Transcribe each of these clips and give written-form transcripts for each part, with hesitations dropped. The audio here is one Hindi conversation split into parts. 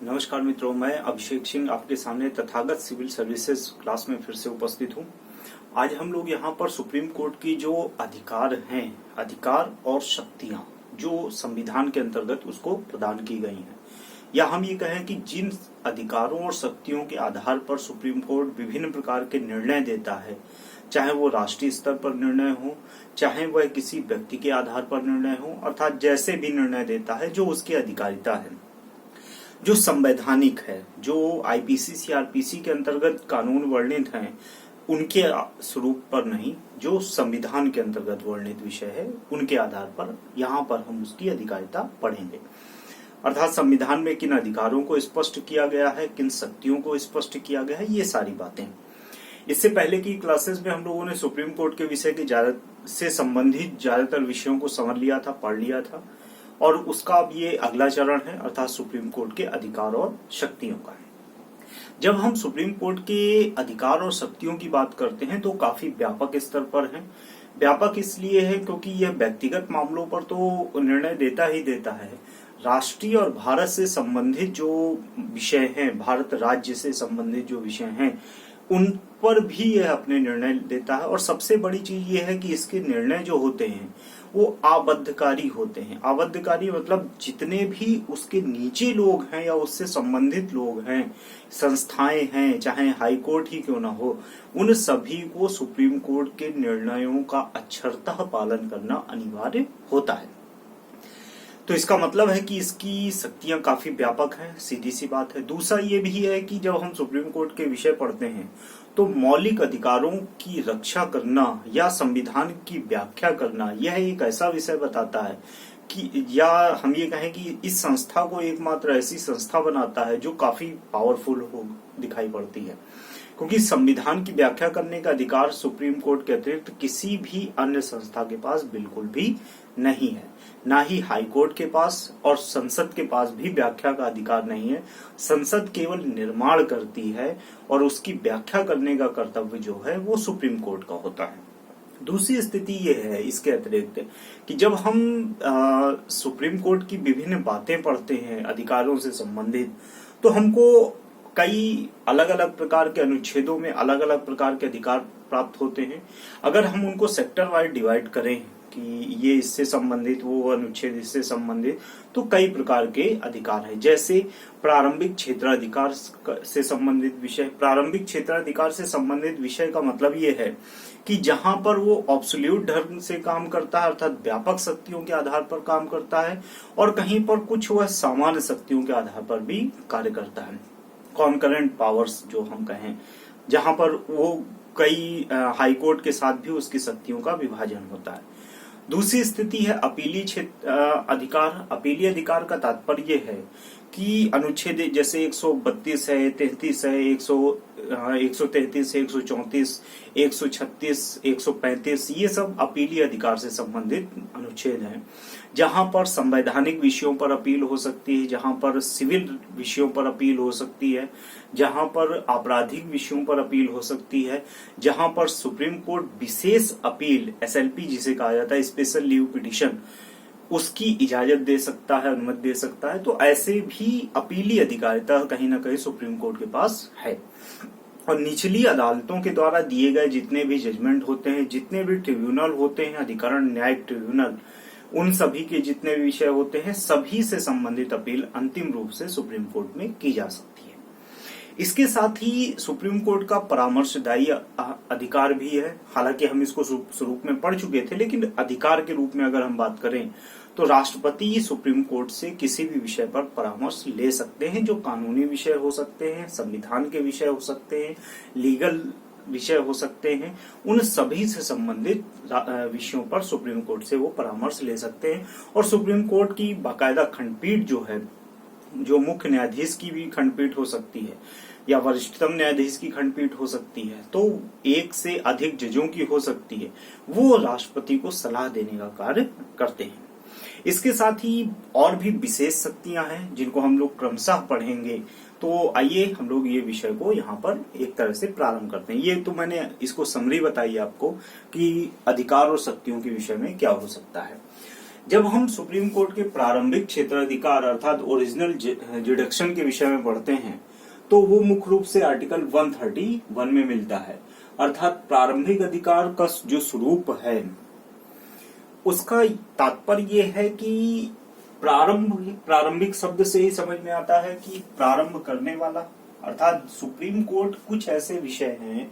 नमस्कार मित्रों, मैं अभिषेक सिंह आपके सामने तथागत सिविल सर्विसेज क्लास में फिर से उपस्थित हूं। आज हम लोग यहां पर सुप्रीम कोर्ट की जो अधिकार हैं, अधिकार और शक्तियां जो संविधान के अंतर्गत उसको प्रदान की गई हैं, या हम ये कहें कि जिन अधिकारों और शक्तियों के आधार पर सुप्रीम कोर्ट विभिन्न प्रकार के निर्णय देता है, चाहे वो राष्ट्रीय स्तर पर निर्णय हो, चाहे वह किसी व्यक्ति के आधार पर निर्णय हो, अर्थात जैसे भी निर्णय देता है जो उसकी अधिकारिता है, जो संवैधानिक है, जो आईपीसी सीआरपीसी के अंतर्गत कानून वर्णित हैं, उनके स्वरूप पर नहीं, जो संविधान के अंतर्गत वर्णित विषय है उनके आधार पर यहाँ पर हम उसकी अधिकारिता पढ़ेंगे। अर्थात संविधान में किन अधिकारों को स्पष्ट किया गया है, किन शक्तियों को स्पष्ट किया गया है, ये सारी बातें। इससे पहले की क्लासेस में हम लोगों ने सुप्रीम कोर्ट के विषय के से संबंधित ज्यादातर विषयों को समझ लिया था, पढ़ लिया था, और उसका अब ये अगला चरण है, अर्थात सुप्रीम कोर्ट के अधिकार और शक्तियों का है। जब हम सुप्रीम कोर्ट के अधिकार और शक्तियों की बात करते हैं तो काफी व्यापक स्तर पर है। व्यापक इसलिए है क्योंकि यह व्यक्तिगत मामलों पर तो निर्णय देता ही देता है, राष्ट्रीय और भारत से संबंधित जो विषय हैं, भारत राज्य से संबंधित जो विषय हैं, उन पर भी यह अपने निर्णय देता है। और सबसे बड़ी चीज ये है कि इसके निर्णय जो होते हैं वो आबद्धकारी होते हैं। आबद्धकारी मतलब जितने भी उसके नीचे लोग हैं या उससे संबंधित लोग हैं, संस्थाएं हैं, चाहे हाई कोर्ट ही क्यों ना हो, उन सभी को सुप्रीम कोर्ट के निर्णयों का अक्षरतः पालन करना अनिवार्य होता है। तो इसका मतलब है कि इसकी शक्तियां काफी व्यापक हैं, सीधी सी बात है। दूसरा ये भी है कि जब हम सुप्रीम कोर्ट के विषय पढ़ते हैं तो मौलिक अधिकारों की रक्षा करना या संविधान की व्याख्या करना, यह एक ऐसा विषय बताता है कि, या हम ये कहें कि इस संस्था को एकमात्र ऐसी संस्था बनाता है जो काफी पावरफुल हो दिखाई पड़ती है, क्योंकि संविधान की व्याख्या करने का अधिकार सुप्रीम कोर्ट के अतिरिक्त किसी भी अन्य संस्था के पास बिल्कुल भी नहीं है। ना ही हाई कोर्ट के पास और संसद के पास भी व्याख्या का अधिकार नहीं है। संसद केवल निर्माण करती है और उसकी व्याख्या करने का कर्तव्य जो है वो सुप्रीम कोर्ट का होता है। दूसरी स्थिति ये है इसके अतिरिक्त कि जब हम सुप्रीम कोर्ट की विभिन्न बातें पढ़ते हैं अधिकारों से संबंधित, तो हमको कई अलग अलग प्रकार के अनुच्छेदों में अलग अलग प्रकार के अधिकार प्राप्त होते हैं। अगर हम उनको सेक्टर वाइज डिवाइड करें कि ये इससे संबंधित, वो अनुच्छेद इससे संबंधित, तो कई प्रकार के अधिकार है। जैसे प्रारंभिक क्षेत्राधिकार से संबंधित विषय। प्रारंभिक क्षेत्राधिकार से संबंधित विषय का मतलब ये है कि जहां पर वो ऑब्सोल्यूट ढंग से काम करता है, अर्थात व्यापक शक्तियों के आधार पर काम करता है, और कहीं पर कुछ वह सामान्य शक्तियों के आधार पर भी कार्य करता है। कॉन्करेंट पावर्स जो हम कहें, जहां पर वो कई हाई कोर्ट के साथ भी उसकी शक्तियों का विभाजन होता है। दूसरी स्थिति है अपीली अधिकार। अपीली अधिकार का तात्पर्य है कि अनुच्छेद जैसे 132 है, 33 है, 133 है, 134, 136, 135, ये सब अपीली अधिकार से संबंधित अनुच्छेद हैं, जहां पर संवैधानिक विषयों पर अपील हो सकती है, जहां पर सिविल विषयों पर अपील हो सकती है, जहां पर आपराधिक विषयों पर अपील हो सकती है, जहां पर सुप्रीम कोर्ट विशेष अपील, एसएलपी जिसे कहा जाता है, स्पेशल लीव पिटीशन, उसकी इजाजत दे सकता है, अनुमति दे सकता है। तो ऐसे भी अपीली अधिकारिता कहीं ना कहीं सुप्रीम कोर्ट के पास है। और निचली अदालतों के द्वारा दिए गए जितने भी जजमेंट होते हैं, जितने भी ट्रिब्यूनल होते हैं, अधिकरण न्यायिक ट्रिब्यूनल, उन सभी के जितने भी विषय होते हैं, सभी से संबंधित अपील अंतिम रूप से सुप्रीम कोर्ट में की जा सकती है। इसके साथ ही सुप्रीम कोर्ट का परामर्शदायी अधिकार भी है। हालांकि हम इसको स्वरूप में पढ़ चुके थे, लेकिन अधिकार के रूप में अगर हम बात करें तो राष्ट्रपति सुप्रीम कोर्ट से किसी भी विषय पर परामर्श ले सकते हैं, जो कानूनी विषय हो सकते हैं, संविधान के विषय हो सकते हैं, लीगल विषय हो सकते हैं। उन सभी से संबंधित विषयों पर सुप्रीम कोर्ट से वो परामर्श ले सकते हैं। और सुप्रीम कोर्ट की बाकायदा खंडपीठ जो है, जो मुख्य न्यायाधीश की भी खंडपीठ हो सकती है या वरिष्ठतम न्यायाधीश की खंडपीठ हो सकती है, तो एक से अधिक जजों की हो सकती है, वो राष्ट्रपति को सलाह देने का कार्य करते हैं। इसके साथ ही और भी विशेष शक्तियां हैं जिनको हम लोग क्रमशः पढ़ेंगे। तो आइए हम लोग ये विषय को यहाँ पर एक तरह से प्रारंभ करते हैं। ये तो मैंने इसको समरी बताई आपको कि अधिकार और शक्तियों के विषय में क्या हो सकता है। जब हम सुप्रीम कोर्ट के प्रारंभिक क्षेत्राधिकार अर्थात ओरिजिनल जुडिक्शन के विषय में पढ़ते हैं तो वो मुख्य रूप से आर्टिकल 131 में मिलता है। अर्थात प्रारंभिक अधिकार का जो स्वरूप है उसका तात्पर्य ये है कि प्रारंभिक शब्द से ही समझ में आता है कि प्रारंभ करने वाला, अर्थात सुप्रीम कोर्ट कुछ ऐसे विषय हैं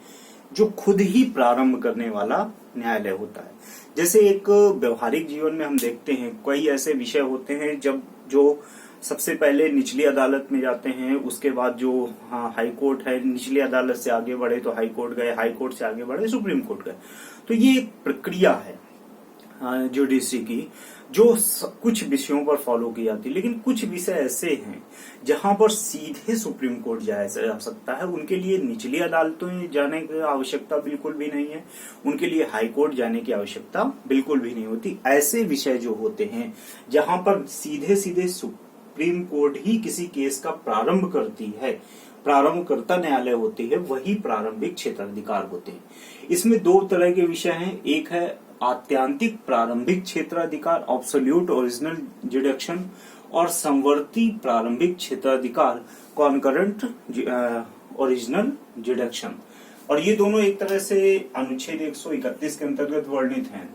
जो खुद ही प्रारंभ करने वाला न्यायालय होता है। जैसे एक व्यवहारिक जीवन में हम देखते हैं कई ऐसे विषय होते हैं जब जो सबसे पहले निचली अदालत में जाते हैं, उसके बाद जो हाई कोर्ट है, निचली अदालत से आगे बढ़े तो हाई कोर्ट गए, हाई कोर्ट से आगे बढ़े सुप्रीम कोर्ट गए। तो ये एक प्रक्रिया है जुडिशरी की जो कुछ विषयों पर फॉलो की जाती है। लेकिन कुछ विषय ऐसे हैं जहां पर सीधे सुप्रीम कोर्ट जाया जा सकता है, उनके लिए निचली अदालतों में जाने की आवश्यकता बिल्कुल भी नहीं है, उनके लिए हाई कोर्ट जाने की आवश्यकता बिल्कुल भी नहीं होती। ऐसे विषय जो होते हैं जहां पर सीधे सीधे सुप्रीम कोर्ट ही किसी केस का प्रारंभ करती है, प्रारंभकर्ता न्यायालय होती है, वही प्रारंभिक क्षेत्राधिकार होते हैं। इसमें दो तरह के विषय हैं, एक है आत्यांतिक प्रारंभिक क्षेत्राधिकार ऑब्सोल्यूट ओरिजिनल जुडिक्शन और समवर्ती प्रारंभिक क्षेत्राधिकार कॉन्करेंट ओरिजिनल जुडिक्शन। और ये दोनों एक तरह से अनुच्छेद 131 के अंतर्गत वर्णित हैं।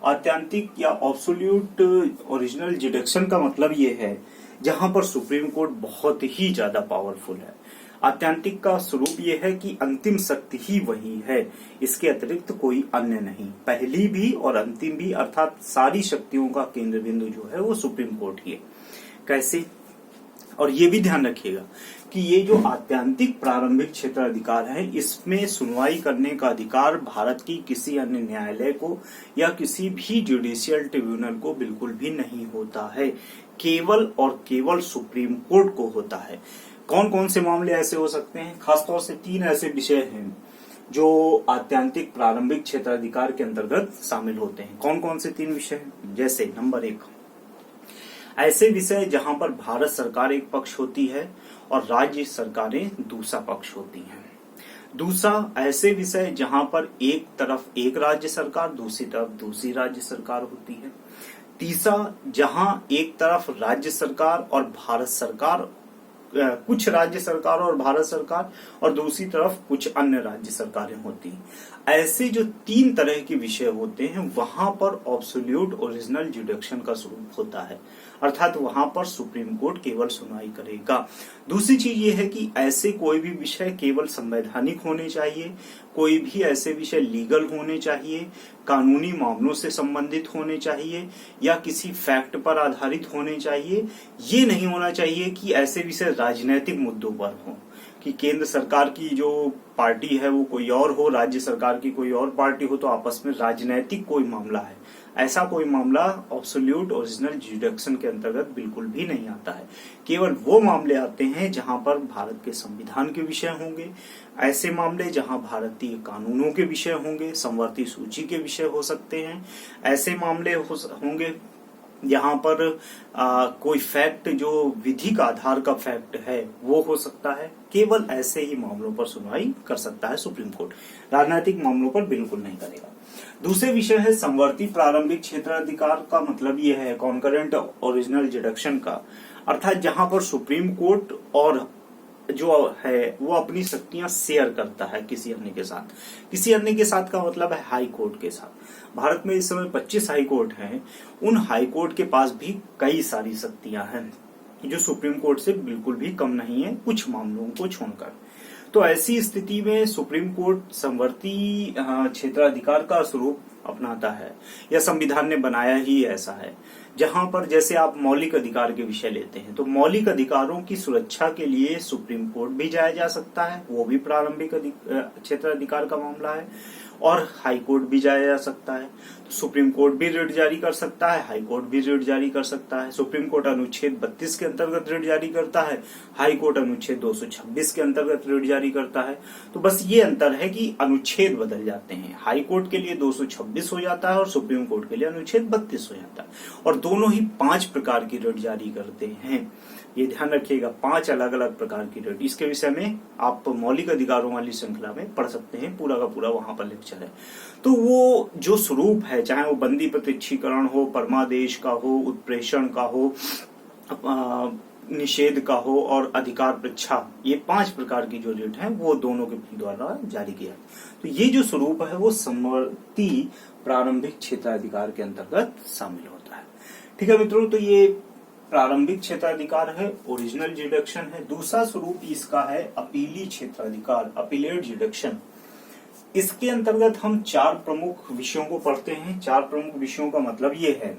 आत्यांतिक या ऑब्सोल्यूट ओरिजिनल जुडिक्शन का मतलब ये है जहां पर सुप्रीम कोर्ट बहुत ही ज्यादा पावरफुल है। आत्यांतिक का स्वरूप ये है कि अंतिम शक्ति ही वही है, इसके अतिरिक्त कोई अन्य नहीं, पहली भी और अंतिम भी, अर्थात सारी शक्तियों का केंद्र बिंदु जो है वो सुप्रीम कोर्ट ही है। कैसे? और ये भी ध्यान रखिएगा कि ये जो आत्यांतिक प्रारंभिक क्षेत्राधिकार है इसमें सुनवाई करने का अधिकार भारत की किसी अन्य न्यायालय को या किसी भी जुडिशियल ट्रिब्यूनल को बिल्कुल भी नहीं होता है, केवल और केवल सुप्रीम कोर्ट को होता है। कौन कौन से मामले ऐसे हो सकते हैं? खासतौर से 3 ऐसे विषय हैं जो आत्यांतिक प्रारंभिक क्षेत्राधिकार के अंतर्गत शामिल होते हैं। कौन कौन से 3 विषय हैं? जैसे नंबर 1, ऐसे विषय जहां पर भारत सरकार एक पक्ष होती है और राज्य सरकारें दूसरा पक्ष होती हैं। दूसरा, ऐसे विषय जहां पर एक तरफ एक राज्य सरकार, दूसरी तरफ दूसरी राज्य सरकार होती है। तीसरा, जहां एक तरफ राज्य सरकार और भारत सरकार, कुछ राज्य सरकार और भारत सरकार, और दूसरी तरफ कुछ अन्य राज्य सरकारें होती हैं। ऐसे जो 3 तरह के विषय होते हैं वहां पर ऑब्सोल्यूट ओरिजिनल जुडिक्शन का स्वरूप होता है, अर्थात वहां पर सुप्रीम कोर्ट केवल सुनवाई करेगा। दूसरी चीज ये है कि ऐसे कोई भी विषय केवल संवैधानिक होने चाहिए, कोई भी ऐसे विषय लीगल होने चाहिए, कानूनी मामलों से संबंधित होने चाहिए या किसी फैक्ट पर आधारित होने चाहिए। ये नहीं होना चाहिए कि ऐसे विषय राजनीतिक मुद्दों पर हो, कि केंद्र सरकार की जो पार्टी है वो कोई और हो, राज्य सरकार की कोई और पार्टी हो, तो आपस में राजनीतिक कोई मामला है। ऐसा कोई मामला ऑब्सोल्यूट ओरिजिनल जुडिक्शन के अंतर्गत बिल्कुल भी नहीं आता है। केवल वो मामले आते हैं जहां पर भारत के संविधान के विषय होंगे, ऐसे मामले जहां भारतीय कानूनों के विषय होंगे, समवर्ती सूची के विषय हो सकते हैं, ऐसे मामले होंगे यहाँ पर कोई फैक्ट जो विधि का आधार का फैक्ट है वो हो सकता है। केवल ऐसे ही मामलों पर सुनवाई कर सकता है सुप्रीम कोर्ट, राजनीतिक मामलों पर बिल्कुल नहीं करेगा। दूसरे विषय है समवर्ती प्रारंभिक क्षेत्राधिकार का मतलब ये है कॉन्करेंट ओरिजिनल जुडिक्शन का, अर्थात जहां पर सुप्रीम कोर्ट और जो है वो अपनी शक्तियां शेयर करता है किसी अन्य के साथ। किसी अन्य के साथ का मतलब है हाई कोर्ट के साथ। भारत में इस समय 25 हाई कोर्ट हैं, उन हाई कोर्ट के पास भी कई सारी शक्तियां हैं जो सुप्रीम कोर्ट से बिल्कुल भी कम नहीं है, कुछ मामलों को छोड़कर। तो ऐसी स्थिति में सुप्रीम कोर्ट समवर्ती क्षेत्राधिकार का स्वरूप अपनाता है, या संविधान ने बनाया ही ऐसा है, जहां पर जैसे आप मौलिक अधिकार के विषय लेते हैं तो मौलिक अधिकारों की सुरक्षा के लिए सुप्रीम कोर्ट भी जाया जा सकता है, वो भी प्रारंभिक क्षेत्राधिकार का मामला है, और हाई कोर्ट भी जाया जा सकता है। तो सुप्रीम कोर्ट भी रिट जारी कर सकता है, हाई कोर्ट भी रिट जारी कर सकता है। सुप्रीम कोर्ट अनुच्छेद 32 के अंतर्गत रिट जारी करता है, हाई कोर्ट अनुच्छेद 226 के अंतर्गत रिट जारी करता है। तो बस ये अंतर है कि अनुच्छेद बदल जाते हैं, हाई कोर्ट के लिए 226 हो जाता है और सुप्रीम कोर्ट के लिए अनुच्छेद 32 हो जाता है, और दोनों ही 5 प्रकार की रिट जारी करते हैं। ये ध्यान रखिएगा, 5 अलग अलग प्रकार की रेट। इसके विषय में आप मौलिक अधिकारों वाली श्रृंखला में पढ़ सकते हैं, पूरा का पूरा वहां पर लेक्चर है। तो वो जो स्वरूप है, चाहे वो बंदी प्रत्यक्षीकरण हो, परमादेश का हो, उत्प्रेषण का हो, निषेध का हो और अधिकार पृच्छा, ये 5 प्रकार की जो रेट है वो दोनों के द्वारा जारी किया। तो ये जो स्वरूप है वो समवर्ती प्रारंभिक क्षेत्राधिकार के अंतर्गत शामिल होता है। ठीक है मित्रों, तो ये प्रारंभिक क्षेत्राधिकार है, ओरिजिनल जुडिक्शन है। दूसरा स्वरूप इसका है अपीली क्षेत्राधिकार, अपीलेट जुडिक्शन। इसके अंतर्गत हम 4 प्रमुख विषयों को पढ़ते हैं। 4 प्रमुख विषयों का मतलब ये है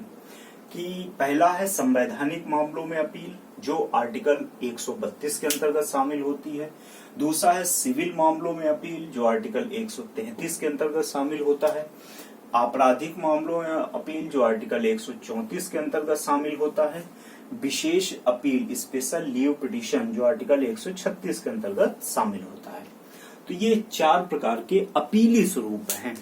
कि पहला है संवैधानिक मामलों में अपील, जो आर्टिकल 132 के अंतर्गत शामिल होती है। दूसरा है सिविल मामलों में अपील, जो आर्टिकल 133 के अंतर्गत शामिल होता है। आपराधिक मामलों में अपील, जो आर्टिकल 134 के अंतर्गत शामिल होता है। विशेष अपील, स्पेशल लीव पिटीशन, जो आर्टिकल 136 के अंतर्गत शामिल होता है। तो ये 4 प्रकार के अपीली स्वरूप हैं,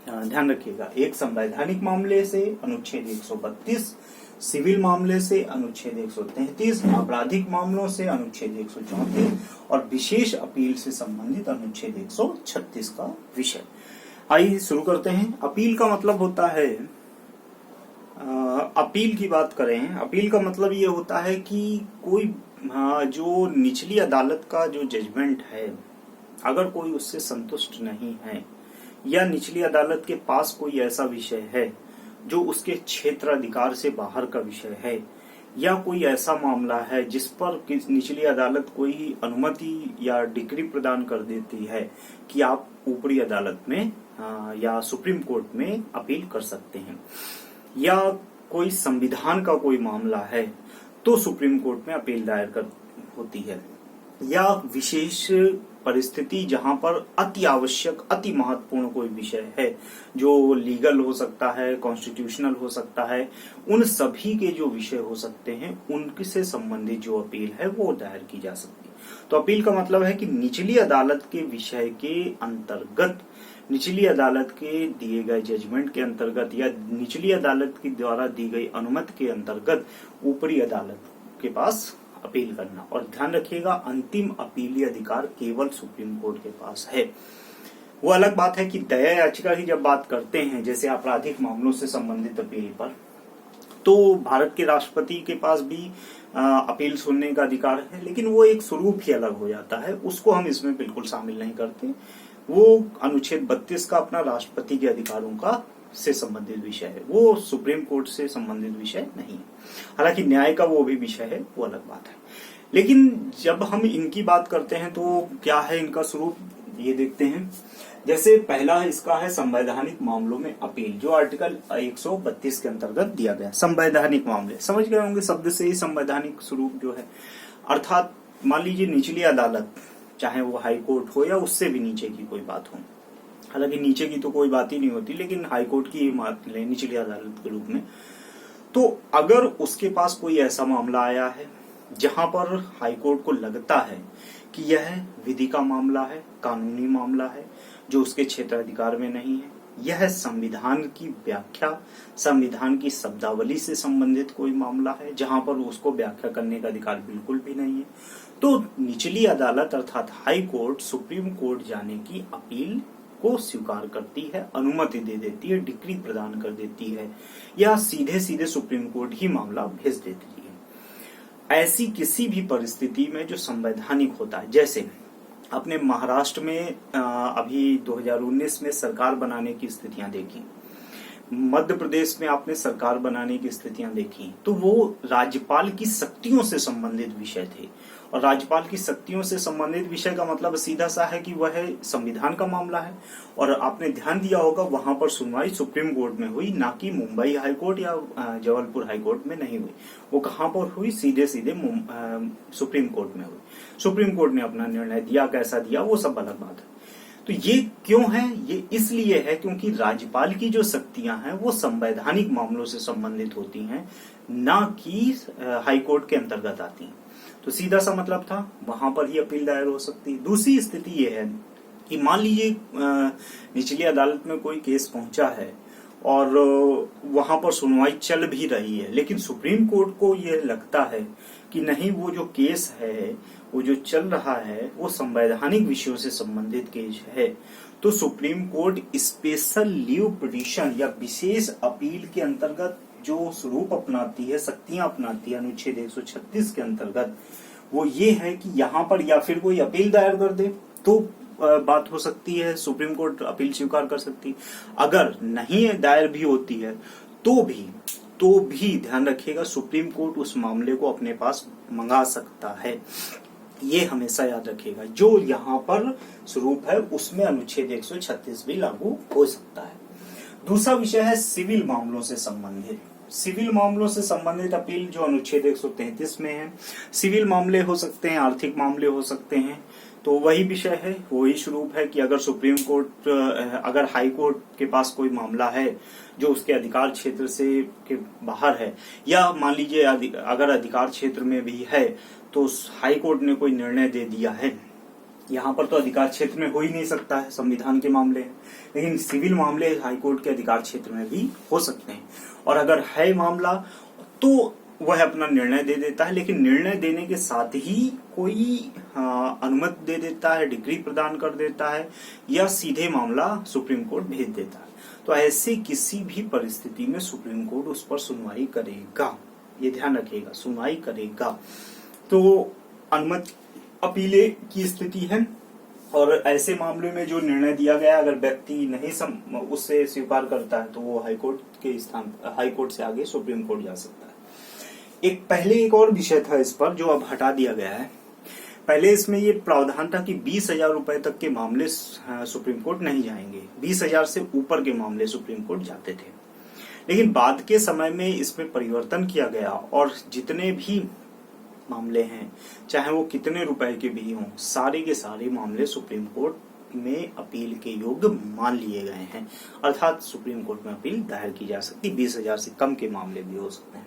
ध्यान रखिएगा। एक संवैधानिक मामले से अनुच्छेद 132, सिविल मामले से अनुच्छेद 133, आपराधिक मामलों से अनुच्छेद 134 और विशेष अपील से संबंधित अनुच्छेद 136 का विषय। आइए शुरू करते हैं। अपील का मतलब होता है, अपील की बात करें, अपील का मतलब ये होता है कि कोई जो निचली अदालत का जो जजमेंट है, अगर कोई उससे संतुष्ट नहीं है या निचली अदालत के पास कोई ऐसा विषय है जो उसके क्षेत्राधिकार से बाहर का विषय है, या कोई ऐसा मामला है जिस पर निचली अदालत कोई अनुमति या डिक्री प्रदान कर देती है कि आप ऊपरी अदालत में या सुप्रीम कोर्ट में अपील कर सकते हैं, या कोई संविधान का कोई मामला है तो सुप्रीम कोर्ट में अपील दायर कर होती है, या विशेष परिस्थिति जहां पर अति आवश्यक, अति महत्वपूर्ण कोई विषय है जो लीगल हो सकता है, कॉन्स्टिट्यूशनल हो सकता है, उन सभी के जो विषय हो सकते हैं उनसे संबंधित जो अपील है वो दायर की जा सकती है। तो अपील का मतलब है कि निचली अदालत के विषय के अंतर्गत, निचली अदालत के दिए गए जजमेंट के अंतर्गत या निचली अदालत के द्वारा दी गई अनुमति के अंतर्गत ऊपरी अदालत के पास अपील करना। और ध्यान रखिएगा, अंतिम अपीली अधिकार केवल सुप्रीम कोर्ट के पास है। वो अलग बात है कि दया याचिका की जब बात करते हैं, जैसे आपराधिक मामलों से संबंधित अपील पर, तो भारत के राष्ट्रपति के पास भी अपील सुनने का अधिकार है, लेकिन वो एक स्वरूप ही अलग हो जाता है, उसको हम इसमें बिल्कुल शामिल नहीं करते। वो अनुच्छेद 32 का अपना राष्ट्रपति के अधिकारों का से संबंधित विषय है, वो सुप्रीम कोर्ट से संबंधित विषय नहीं है। हालांकि न्याय का वो भी विषय है, वो अलग बात है। लेकिन जब हम इनकी बात करते हैं तो क्या है इनका स्वरूप, ये देखते हैं। जैसे पहला इसका है संवैधानिक मामलों में अपील, जो आर्टिकल 132 के अंतर्गत दिया गया। संवैधानिक मामले समझ गए होंगे, शब्द से ही संवैधानिक स्वरूप जो है, अर्थात मान लीजिए निचली अदालत, चाहे वो हाई कोर्ट हो या उससे भी नीचे की कोई बात हो, हालांकि नीचे की तो कोई बात ही नहीं होती, लेकिन हाई कोर्ट की बात लें निचली अदालत के रूप में, तो अगर उसके पास कोई ऐसा मामला आया है जहां पर हाई कोर्ट को लगता है कि यह विधि का मामला है, कानूनी मामला है, जो उसके क्षेत्राधिकार में नहीं है, यह संविधान की व्याख्या, संविधान की शब्दावली से संबंधित कोई मामला है जहां पर उसको व्याख्या करने का अधिकार बिल्कुल भी नहीं है, तो निचली अदालत अर्थात हाई कोर्ट सुप्रीम कोर्ट जाने की अपील को स्वीकार करती है, अनुमति दे देती है, डिक्री प्रदान कर देती है, या सीधे सीधे सुप्रीम कोर्ट ही मामला भेज देती है। ऐसी किसी भी परिस्थिति में जो संवैधानिक होता है, जैसे अपने महाराष्ट्र में अभी 2019 में सरकार बनाने की स्थितियां देखी, मध्य प्रदेश में आपने सरकार बनाने की स्थितियां देखी, तो वो राज्यपाल की शक्तियों से संबंधित विषय थे। और राज्यपाल की शक्तियों से संबंधित विषय का मतलब सीधा सा है कि वह संविधान का मामला है। और आपने ध्यान दिया होगा वहां पर सुनवाई सुप्रीम कोर्ट में हुई, ना कि मुंबई हाई कोर्ट या जबलपुर हाई कोर्ट में नहीं हुई। वो कहां पर हुई, सीधे सीधे सुप्रीम कोर्ट में हुई। सुप्रीम कोर्ट ने अपना निर्णय दिया, कैसा दिया वो सब अलग बात है। तो ये क्यों है, ये इसलिए है क्योंकि राज्यपाल की जो शक्तियां हैं वो संवैधानिक मामलों से संबंधित होती हैं, ना कि हाई कोर्ट के अंतर्गत आती हैं। तो सीधा सा मतलब था वहां पर ही अपील दायर हो सकती है। दूसरी स्थिति ये है कि मान लीजिए निचली अदालत में कोई केस पहुंचा है और वहां पर सुनवाई चल भी रही है, लेकिन सुप्रीम कोर्ट को ये लगता है कि नहीं वो जो केस है, वो जो चल रहा है, वो संवैधानिक विषयों से संबंधित केस है, तो supreme court special leave petition या विशेष अपील के अंतर्गत जो स्वरूप अपनाती है, शक्तियां अपनाती है अनुच्छेद 136 के अंतर्गत, वो ये है कि यहाँ पर या फिर कोई अपील दायर कर दे तो बात हो सकती है, सुप्रीम कोर्ट अपील स्वीकार कर सकती है। अगर नहीं दायर भी होती है तो भी ध्यान रखिएगा, सुप्रीम कोर्ट उस मामले को अपने पास मंगा सकता है। ये हमेशा याद रखिएगा, जो यहाँ पर स्वरूप है उसमें अनुच्छेद 136 भी लागू हो सकता है। दूसरा विषय है सिविल मामलों से संबंधित। सिविल मामलों से संबंधित अपील जो अनुच्छेद 133 में है। सिविल मामले हो सकते हैं, आर्थिक मामले हो सकते हैं, तो वही विषय है, वही स्वरूप है कि अगर सुप्रीम कोर्ट, अगर हाई कोर्ट के पास कोई मामला है जो उसके अधिकार क्षेत्र से के बाहर है, या मान लीजिए अगर अधिकार क्षेत्र में भी है तो हाई कोर्ट ने कोई निर्णय दे दिया है, यहाँ पर तो अधिकार क्षेत्र में हो ही नहीं सकता है, संविधान के मामले हैं, लेकिन सिविल मामले हाई कोर्ट के अधिकार क्षेत्र में भी हो सकते हैं। और अगर है मामला तो वह अपना निर्णय दे देता है, लेकिन निर्णय देने के साथ ही कोई अनुमति दे देता है, डिग्री प्रदान कर देता है, या सीधे मामला सुप्रीम कोर्ट भेज देता है। तो ऐसे किसी भी परिस्थिति में सुप्रीम कोर्ट उस पर सुनवाई करेगा, ये ध्यान रखिएगा, सुनवाई करेगा। तो अनुमति अपीले की स्थिति है, और ऐसे मामले में जो निर्णय दिया गया अगर व्यक्ति नहीं उससे स्वीकार करता है तो वो हाई कोर्ट के स्थान, हाई कोर्ट से आगे सुप्रीम कोर्ट जा सकता है। पहले एक और विषय था इस पर जो अब हटा दिया गया है। पहले इसमें ये प्रावधान था कि 20,000 रुपए तक के मामले सुप्रीम कोर्ट नहीं जाएंगे, 20,000 से ऊपर के मामले सुप्रीम कोर्ट जाते थे। लेकिन बाद के समय में इसमें परिवर्तन किया गया और जितने भी मामले हैं, चाहे वो कितने रुपए के भी हों, सारे के सारे मामले सुप्रीम कोर्ट में अपील के योग्य मान लिए गए हैं। अर्थात सुप्रीम कोर्ट में अपील दायर की जा सकती, 20,000 से कम के मामले भी हो सकते हैं।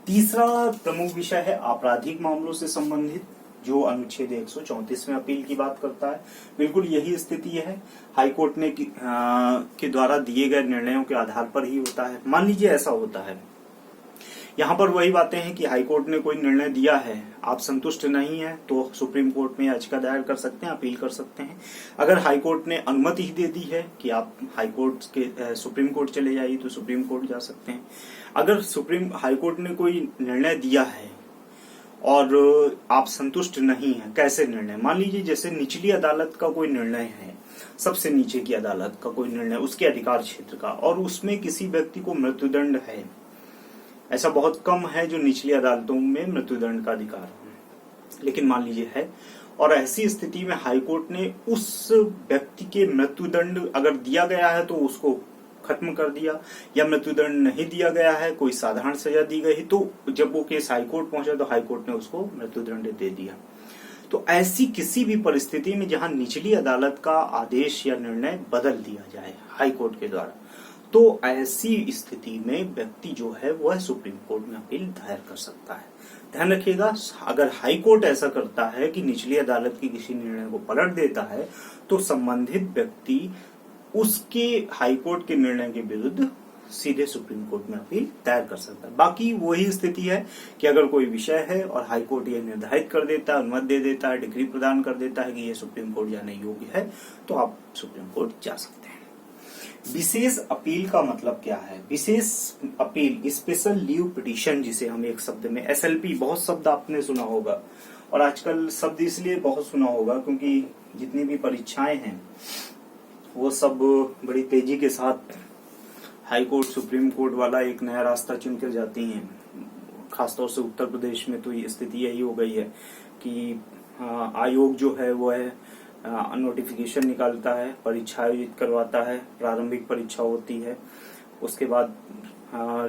तीसरा प्रमुख विषय है आपराधिक मामलों से संबंधित, जो अनुच्छेद 134 में अपील की बात करता है। बिल्कुल यही स्थिति है, हाई कोर्ट ने के द्वारा दिए गए निर्णयों के आधार पर ही होता है। मान लीजिए ऐसा होता है, यहाँ पर वही बातें हैं कि हाई कोर्ट ने कोई निर्णय दिया है, आप संतुष्ट नहीं है तो सुप्रीम कोर्ट में याचिका दायर कर सकते हैं, अपील कर सकते हैं। अगर हाई कोर्ट ने अनुमति ही दे दी है कि आप हाई कोर्ट के सुप्रीम कोर्ट चले जाइए तो सुप्रीम कोर्ट जा सकते हैं। अगर हाई कोर्ट ने कोई निर्णय दिया है और आप संतुष्ट नहीं है, कैसे निर्णय, मान लीजिए जैसे निचली अदालत का कोई निर्णय है, सबसे नीचे की अदालत का कोई निर्णय उसके अधिकार क्षेत्र का, और उसमें किसी व्यक्ति को मृत्युदंड है। ऐसा बहुत कम है जो निचली अदालतों में मृत्युदंड का अधिकार है, लेकिन मान लीजिए है, और ऐसी स्थिति में हाई कोर्ट ने उस व्यक्ति के मृत्युदंड अगर दिया गया है तो उसको खत्म कर दिया, या मृत्युदंड नहीं दिया गया है, कोई साधारण सजा दी गई, तो जब वो केस हाई कोर्ट पहुंचा तो हाई कोर्ट ने उसको मृत्युदंड दे दिया। तो ऐसी किसी भी परिस्थिति में जहां निचली अदालत का आदेश या निर्णय बदल दिया जाए हाई कोर्ट के द्वारा, तो ऐसी स्थिति में व्यक्ति जो है वह सुप्रीम कोर्ट में अपील दायर कर सकता है। ध्यान रखिएगा, अगर हाई कोर्ट ऐसा करता है कि निचली अदालत के किसी निर्णय को पलट देता है तो संबंधित व्यक्ति उसके हाई कोर्ट के निर्णय के विरुद्ध सीधे सुप्रीम कोर्ट में अपील दायर कर सकता है। बाकी वही स्थिति है कि अगर कोई विषय है और हाई कोर्ट यह निर्धारित कर देता है, अनुमति दे देता है, डिग्री प्रदान कर देता है कि यह सुप्रीम कोर्ट जाने योग्य है, तो आप सुप्रीम कोर्ट जा सकते हैं। विशेष अपील का मतलब क्या है? विशेष अपील, स्पेशल लीव पिटीशन, जिसे हम एक शब्द में SLP, बहुत शब्द आपने सुना होगा, और आजकल शब्द इसलिए बहुत सुना होगा क्योंकि जितनी भी परीक्षाएं हैं वो सब बड़ी तेजी के साथ हाई कोर्ट सुप्रीम कोर्ट वाला एक नया रास्ता चुन कर जाती हैं। खासतौर से उत्तर प्रदेश में तो ये स्थिति यही हो गई है कि आयोग जो है वो है नोटिफिकेशन निकालता है, परीक्षा आयोजित करवाता है, प्रारंभिक परीक्षा होती है, उसके बाद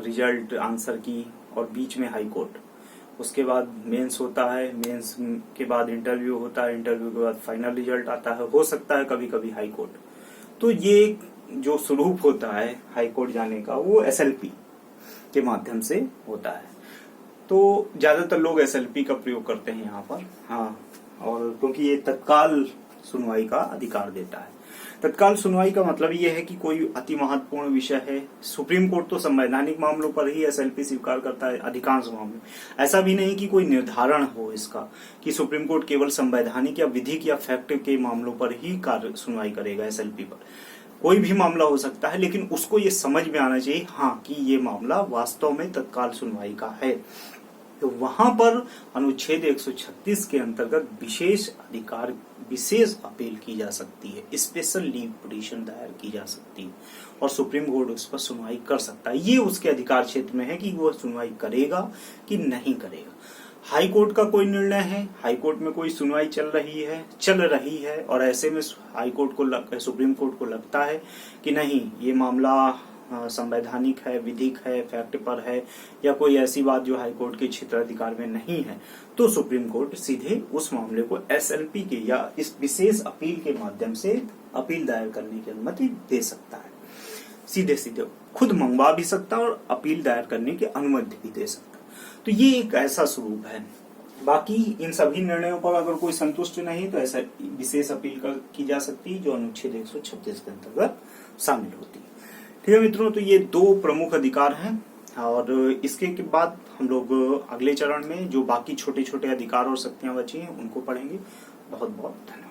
रिजल्ट आंसर की, और बीच में हाई कोर्ट, उसके बाद मेंस होता है, मेंस के बाद इंटरव्यू होता है, इंटरव्यू के बाद फाइनल रिजल्ट आता है, हो सकता है कभी कभी हाई कोर्ट। तो ये जो स्वरूप होता है हाई कोर्ट जाने का वो SLP के माध्यम से होता है। तो ज्यादातर लोग SLP का प्रयोग करते हैं यहाँ पर, हाँ, और क्योंकि ये तत्काल सुनवाई का अधिकार देता है। तत्काल सुनवाई का मतलब ये है कि कोई अति महत्वपूर्ण विषय है। सुप्रीम कोर्ट तो संवैधानिक मामलों पर ही एसएलपी स्वीकार करता है अधिकांश मामले। ऐसा भी नहीं कि कोई निर्धारण हो इसका कि सुप्रीम कोर्ट केवल संवैधानिक या विधिक या फैक्ट के मामलों पर ही कार्य सुनवाई करेगा। एसएलपी पर कोई भी मामला हो सकता है, लेकिन उसको ये समझ में आना चाहिए हाँ कि ये मामला वास्तव में तत्काल सुनवाई का है। तो वहां पर अनुच्छेद 136 के अंतर्गत विशेष अधिकार, विशेष अपील की जा सकती है, स्पेशल लीव पिटीशन दायर की जा सकती है और सुप्रीम कोर्ट उस पर सुनवाई कर सकता है। ये उसके अधिकार क्षेत्र में है कि वो सुनवाई करेगा कि नहीं करेगा। हाई कोर्ट का कोई निर्णय है, हाई कोर्ट में कोई सुनवाई चल रही है और ऐसे में हाई कोर्ट को, सुप्रीम कोर्ट को लगता है कि नहीं ये मामला संवैधानिक है, विधिक है, फैक्ट पर है या कोई ऐसी बात जो हाई कोर्ट के क्षेत्राधिकार में नहीं है, तो सुप्रीम कोर्ट सीधे उस मामले को एसएलपी के या इस विशेष अपील के माध्यम से अपील दायर करने की अनुमति दे सकता है। सीधे सीधे खुद मंगवा भी सकता है और अपील दायर करने की अनुमति भी दे सकता है। तो ये एक ऐसा स्वरूप है। बाकी इन सभी निर्णयों पर अगर कोई संतुष्ट नहीं तो ऐसा विशेष अपील की जा सकती है जो अनुच्छेद 136 के अंतर्गत शामिल होती है। ठीक है मित्रों, तो ये दो प्रमुख अधिकार हैं और इसके बाद हम लोग अगले चरण में जो बाकी छोटे छोटे अधिकार और शक्तियां बची हैं उनको पढ़ेंगे। बहुत बहुत धन्यवाद।